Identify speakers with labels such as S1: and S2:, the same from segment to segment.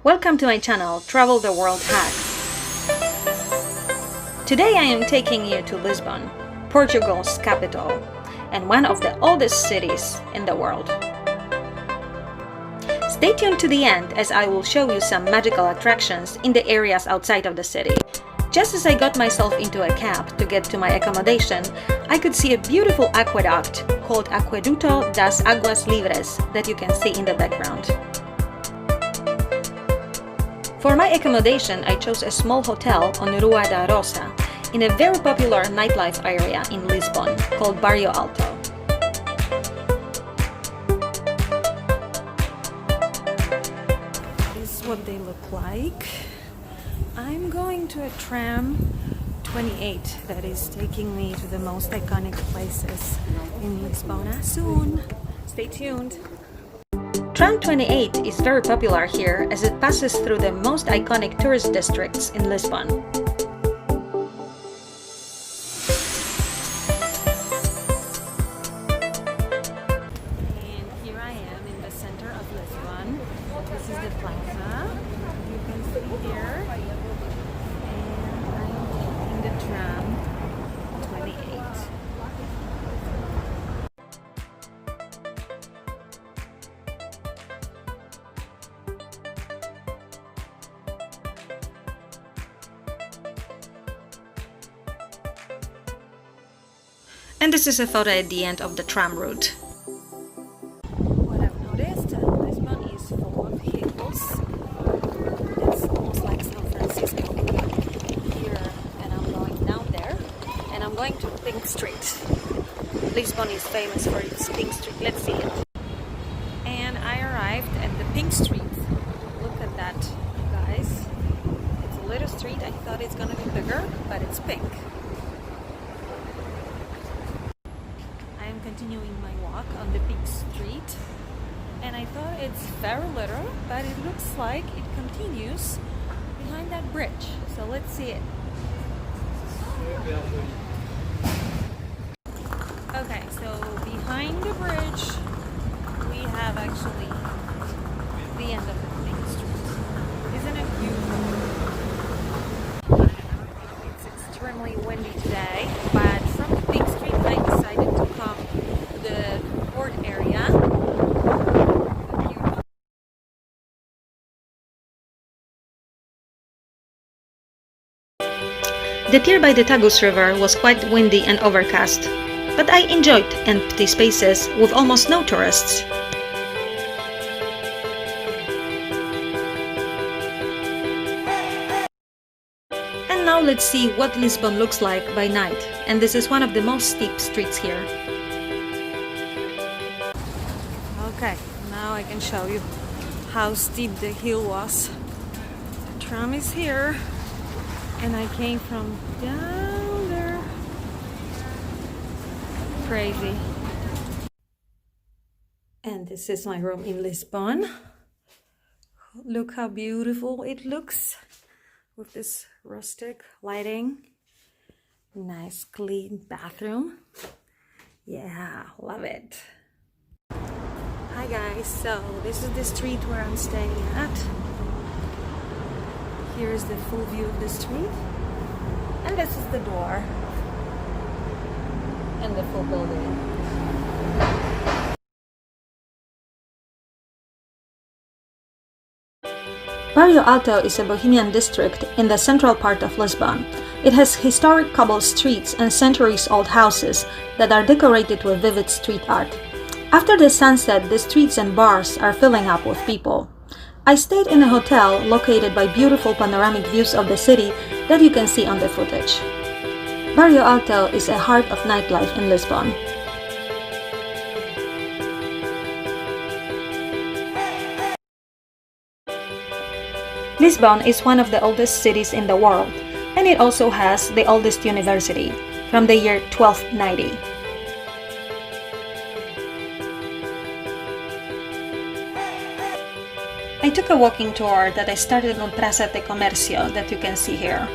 S1: Welcome to my channel, Travel the World Hack. Today I am taking you to Lisbon, Portugal's capital, and one of the oldest cities in the world. Stay tuned to the end as I will show you some magical attractions in the areas outside of the city. Just as I got myself into a cab to get to my accommodation, I could see a beautiful aqueduct called Aqueduto das Aguas Livres that you can see in the background. For my accommodation, I chose a small hotel on Rua da Rosa in a very popular nightlife area in Lisbon called Barrio Alto. This is what they look like. I'm going to a tram 28 that is taking me to the most iconic places in Lisbon soon. Stay tuned. Tram 28 is very popular here as it passes through the most iconic tourist districts in Lisbon. And here I am in the center of Lisbon. This is the plaza. You can see here. And I am taking the tram 28. And this is a photo at the end of the tram route. What I've noticed, Lisbon is full of hills. It's almost like San Francisco here, and I'm going down there, and I'm going to Pink Street. Lisbon is famous for its Pink Street. Let's see it. And I arrived at the Pink Street. Look at that, guys. It's a little street. I thought it's gonna be bigger, but it's pink. Continuing my walk on the big street, and I thought it's very little, but it looks like it continues behind that bridge, so let's see it. Okay, so behind the bridge we have actually the end of the big street. Isn't it beautiful? It's extremely windy today, but from the big street I decided to come the port area. The pier by the Tagus river was quite windy and overcast, but I enjoyed empty spaces with almost no tourists. And now let's see what Lisbon looks like by night, and this is one of the most steep streets here. Okay, now I can show you how steep the hill was. The tram is here, and I came from down there. Crazy. And this is my room in Lisbon. Look how beautiful it looks with this rustic lighting. Nice clean bathroom. Yeah, love it. Hi guys, so this is the street where I'm staying at. Here's the full view of the street, and this is the door and the full building. Barrio Alto is a bohemian district in the central part of Lisbon. It has historic cobble streets and centuries-old houses that are decorated with vivid street art. After the sunset, the streets and bars are filling up with people. I stayed in a hotel located by beautiful panoramic views of the city that you can see on the footage. Barrio Alto is a heart of nightlife in Lisbon. Lisbon is one of the oldest cities in the world, and it also has the oldest university, from the year 1290. I took a walking tour that I started on Praça de Comercio that you can see here.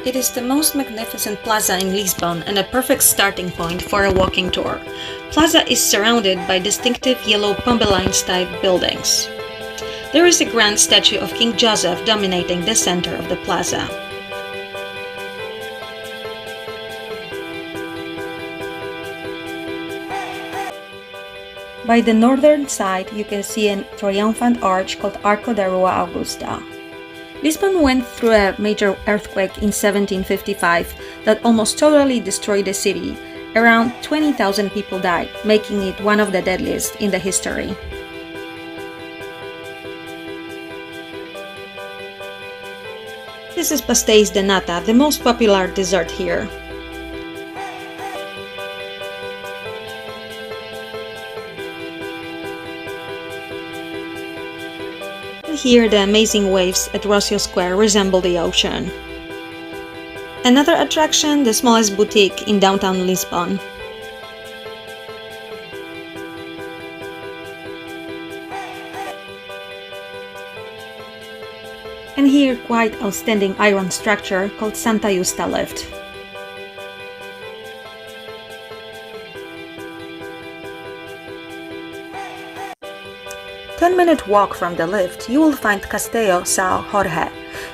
S1: It is the most magnificent plaza in Lisbon and a perfect starting point for a walking tour. Plaza is surrounded by distinctive yellow Pombelines type buildings. There is a grand statue of King Joseph dominating the center of the plaza. By the northern side, you can see a triumphant arch called Arco da Rua Augusta. Lisbon went through a major earthquake in 1755 that almost totally destroyed the city. Around 20,000 people died, making it one of the deadliest in the history. This is Pasteis de nata, the most popular dessert here. Here, the amazing waves at Rosa Square resemble the ocean. Another attraction, the smallest boutique in downtown Lisbon. And here, quite outstanding iron structure called Santa Justa lift. A 10-minute walk from the lift, you will find Castelo São Jorge.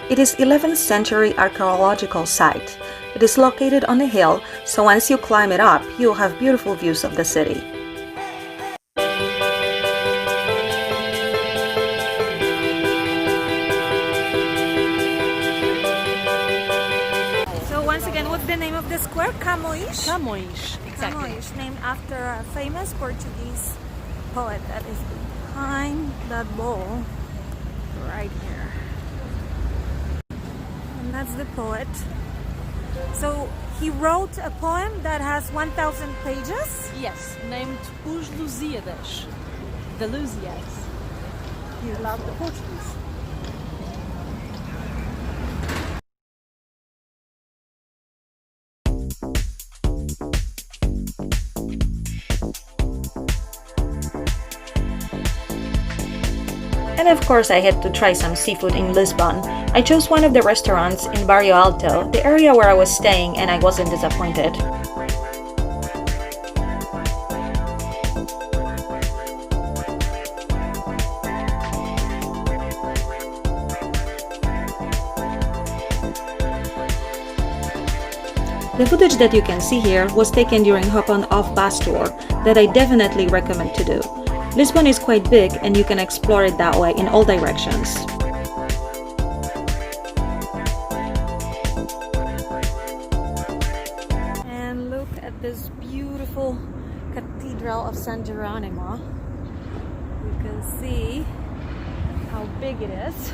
S1: It is 11th century archaeological site. It is located on a hill, so once you climb it up, you'll have beautiful views of the city. So once again, what's the name of the square? Camões?
S2: Camões, exactly.
S1: Camões, named after a famous Portuguese poet that is behind that wall right here. And that's the poet. So he wrote a poem that has 1,000 pages?
S2: Yes, named Os Lusíadas, the Lusíadas. He loved the Portuguese.
S1: And of course I had to try some seafood in Lisbon. I chose one of the restaurants in Barrio Alto, the area where I was staying, and I wasn't disappointed. The footage that you can see here was taken during hop-on-off bus tour that I definitely recommend to do. Lisbon is quite big and you can explore it that way in all directions. And look at this beautiful Cathedral of San Jeronimo. You can see how big it is.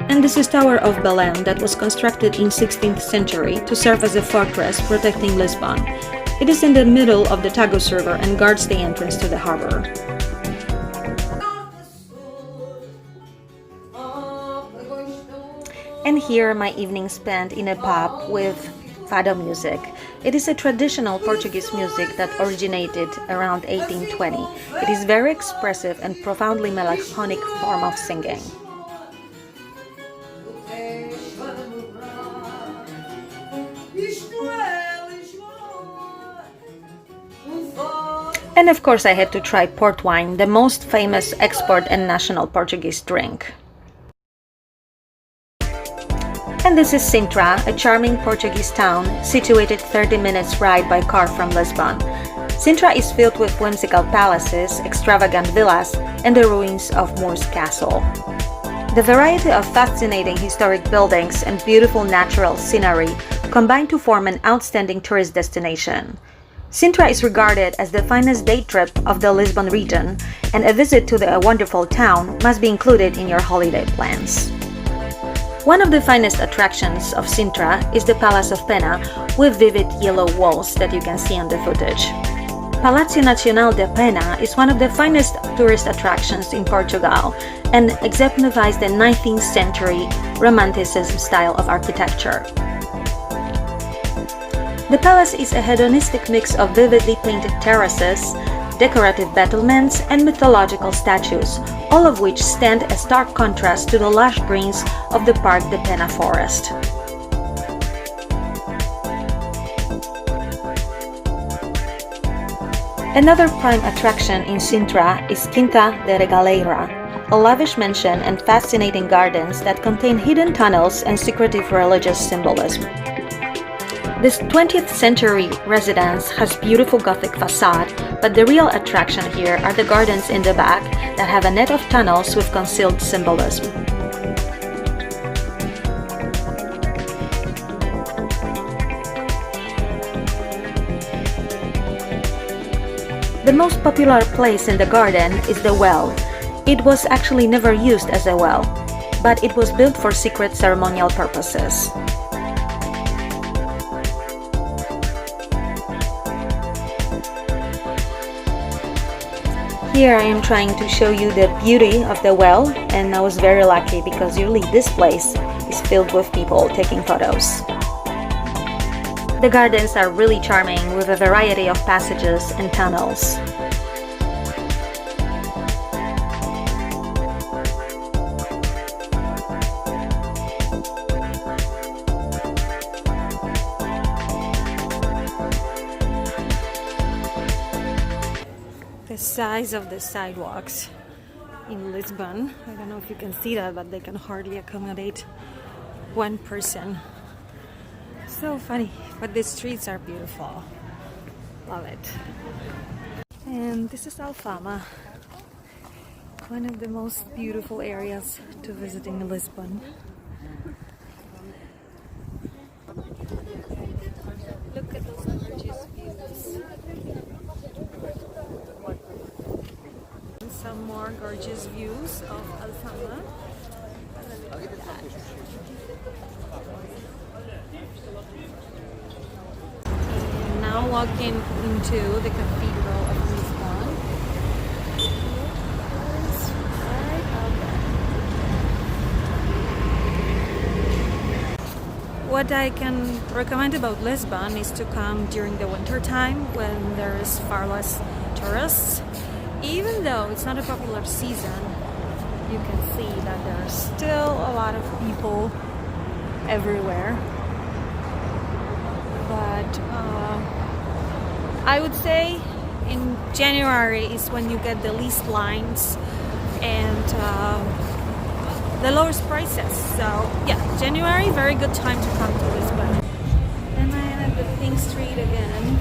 S1: And this is Tower of Belém that was constructed in 16th century to serve as a fortress protecting Lisbon. It is in the middle of the Tagus River and guards the entrance to the harbor. And here my evening spent in a pub with fado music. It is a traditional Portuguese music that originated around 1820. It is very expressive and profoundly melancholic form of singing. And of course I had to try port wine, the most famous export and national Portuguese drink. And this is Sintra, a charming Portuguese town situated 30 minutes ride by car from Lisbon. Sintra is filled with whimsical palaces, extravagant villas, and the ruins of Moor's Castle. The variety of fascinating historic buildings and beautiful natural scenery combine to form an outstanding tourist destination. Sintra is regarded as the finest day trip of the Lisbon region, and a visit to the wonderful town must be included in your holiday plans. One of the finest attractions of Sintra is the Palace of Pena, with vivid yellow walls that you can see on the footage. Palácio Nacional de Pena is one of the finest tourist attractions in Portugal and exemplifies the 19th century Romanticism style of architecture. The palace is a hedonistic mix of vividly painted terraces, decorative battlements, and mythological statues, all of which stand a stark contrast to the lush greens of the Parque de Pena forest. Another prime attraction in Sintra is Quinta da Regaleira, a lavish mansion and fascinating gardens that contain hidden tunnels and secretive religious symbolism. This 20th century residence has beautiful Gothic facade, but the real attraction here are the gardens in the back that have a net of tunnels with concealed symbolism. The most popular place in the garden is the well. It was actually never used as a well, but it was built for secret ceremonial purposes. Here I am trying to show you the beauty of the well, and I was very lucky because usually this place is filled with people taking photos. The gardens are really charming with a variety of passages and tunnels. The size of the sidewalks in Lisbon, I don't know if you can see that, but they can hardly accommodate one person. So funny, but the streets are beautiful. Love it. And this is Alfama, one of the most beautiful areas to visit in Lisbon. Look at those gorgeous views. Some more gorgeous views of Alfama. Look at that. And now walking into the Cathedral of Lisbon. It's right out there. What I can recommend about Lisbon is to come during the winter time when there is far less tourists. Even though it's not a popular season, you can see that there's still a lot of people everywhere. But I would say in January is when you get the least lines and the lowest prices. So yeah, January, very good time to come to Lisbon. And I am at the Pink Street again,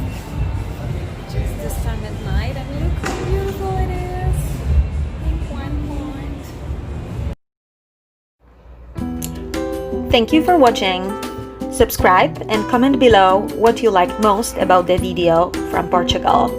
S1: just this time at night, and look how beautiful it is. Pink One Point. Thank you for watching. Subscribe and comment below what you liked most about the video from Portugal.